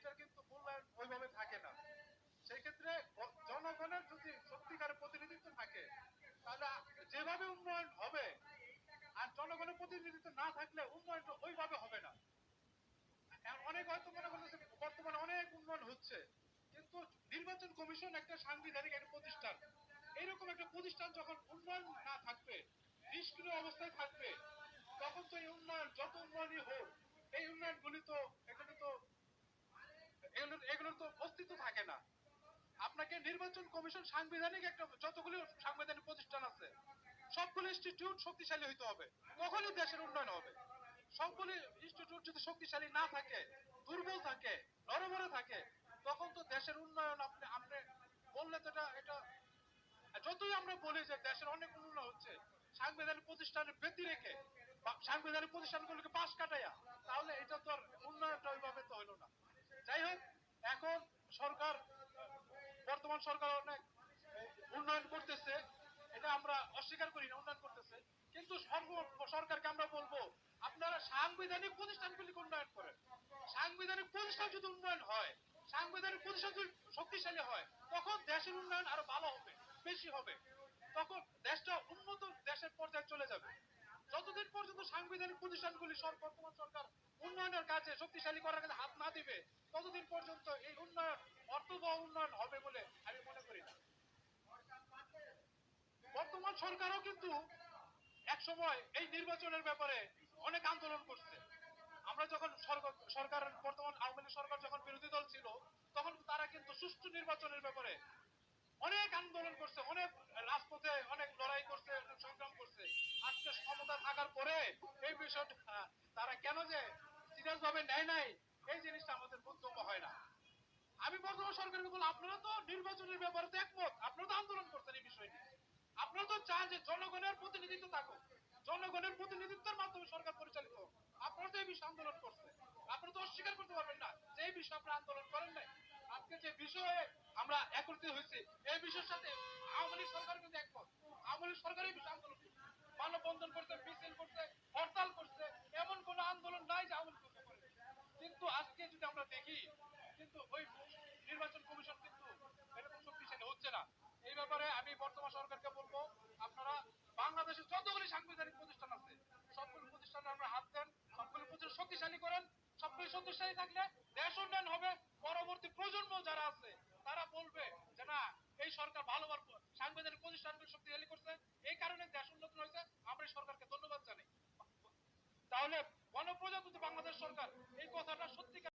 এটার কিন্তু মূল্যায়ন ওইভাবে থাকে না। সেই ক্ষেত্রে জনগণের যদি সত্যিকারের প্রতিনিধিত্ব থাকে তাহলে যেভাবে উন্নয়ন হবে, আর জনগণের প্রতিনিধিত্ব না থাকলে উন্নয়নটা ওইভাবে হবে না। অনেক হয়তো মনে করতেছে বর্তমানে অনেক উন্নয়ন হচ্ছে, কিন্তু নির্বাচন কমিশন একটা সাংবিধানিক একটা প্রতিষ্ঠান, এইরকম একটা প্রতিষ্ঠান যখন উন্নয়ন না থাকবে, নিষ্ক্রিয় অবস্থায় থাকবে, তখন তো এই উন্নয়ন যত উন্নয়নই হোক, এই উন্নয়নগুলি তো এগুলোর তো অস্তিত্ব থাকে না। আপনাকে নির্বাচন কমিশন সাংবিধানিক একটা, যতগুলো সাংবিধানিক প্রতিষ্ঠান আছে সবগুলো ইনস্টিটিউট শক্তিশালী হইতে হবে, তখনই দেশের উন্নয়ন হবে। সবগুলো ইনস্টিটিউট যদি শক্তিশালী না থাকে, দুর্বল থাকে, নরবরে থাকে, তখন তো দেশের উন্নয়ন আপনি আপনি বললে তো এটা যতই আমরা বলি যে দেশের অনেক উন্নয়ন হচ্ছে, সাংবিধানিক প্রতিষ্ঠানের ব্যতি রেখে বা সাংবিধানিক প্রতিষ্ঠানগুলোকে পাশ কাটাইয়া, তাহলে এটা তো আর উন্নয়নটা ওইভাবে তো হইলো না। যাই হোক, এখন সরকার, বর্তমান সরকার অনেক উন্নয়ন করতেছে, এটা আমরা অস্বীকার করি না, উন্নয়ন করতেছে, কিন্তু সরকারকে আমরা বলবো আপনারা সাংবিধানিক প্রতিষ্ঠানগুলিকে উন্নয়ন করেন। সাংবিধানিক প্রতিষ্ঠান যদি উন্নয়ন হয়, সাংবিধানিক প্রতিষ্ঠান যদি শক্তিশালী হয়, তখন দেশের উন্নয়ন আরো ভালো হবে, বেশি হবে, তখন দেশটা উন্নত দেশের পর্যায়ে চলে যাবে। যতদিন পর্যন্ত সাংবিধানিক প্রতিষ্ঠানগুলি বর্তমান সরকার উন্নয়নের কাজে শক্তিশালী করার কাজে হাত না দিবে, ততদিন পর্যন্ত এই উন্নয়ন অর্থবহ উন্নয়ন হবে বলে আমি মনে করি না। বর্তমান সরকারও কিন্তু এক সময় এই নির্বাচনের ব্যাপারে অনেক আন্দোলন করছে। আমরা যখন সরকার বর্তমান আওয়ামী লীগ সরকার যখন বিরোধী দল ছিল, তখন তারা কিন্তু সুষ্ঠু নির্বাচনের ব্যাপারে অনেক আন্দোলন করছে, অনেক রাজপথে অনেক লড়াই করছে, সংগ্রাম করছে। আজকে ক্ষমতা থাকার পরে এই বিষয়টা তারা কেন যে সিরিয়াস ভাবে নেয় নাই, এই জিনিসটা আমাদের বোধগম্য হয় না। আমি বর্তমান সরকারকে বলবো, আপনারা তো নির্বাচনের ব্যাপারে তো একমত, আপনারা তো আন্দোলন করছেন এই বিষয় নিয়ে, আপনারা তো চান যে জনগণের প্রতিনিধিত্ব থাকুক, জনগণের প্রতিনিধিত্বের মাধ্যমে সরকার পরিচালিত হোক, আপনারা তো এই বিষয়ে আন্দোলন করছেন, আপনারা তো অস্বীকার করতে পারবেন না যে এই বিষয়ে আপনারা আন্দোলন করেন নাই। আজকে যে বিষয়ে আমরা একত্রিত হয়েছি, এই বিষয়ের সাথে আওয়ামী লীগ সরকার কিন্তু একমত। আওয়ামী লীগ সরকার এই বিষয়ে আন্দোলন করছে, মানববন্ধন করছে, মিছিল করছে, হরতাল করছে, এমন কোন আন্দোলন নাই যে আওয়ামী লীগ করে। কিন্তু আজকে যদি আমরা দেখি, কিন্তু ওই নির্বাচন কমিশন কিন্তু এরকম শক্তিশালী হচ্ছে না। এই ব্যাপারে আমি বর্তমান সরকারকে বলবো, আপনারা বাংলাদেশের যতগুলি সাংবিধানিক প্রতিষ্ঠান আছে সবগুলো প্রতিষ্ঠানে আমরা হাত দেন, সবগুলো প্রতিষ্ঠান শক্তিশালী করেন। সবগুলো শক্তিশালী থাকলে দেশ উন্নয়ন হবে। পরবর্তী প্রজন্ম যারা আছে তারা বলবে যে না, এই সরকার ভালোবার সাংবিধানিক প্রতিষ্ঠানগুলো শক্তিশালী করছে, এই কারণে দেশ উন্নত হয়েছে, আমরা এই সরকারকে ধন্যবাদ জানাই। তাহলে গণপ্রজাতন্ত্রী বাংলাদেশ সরকার এই কথাটা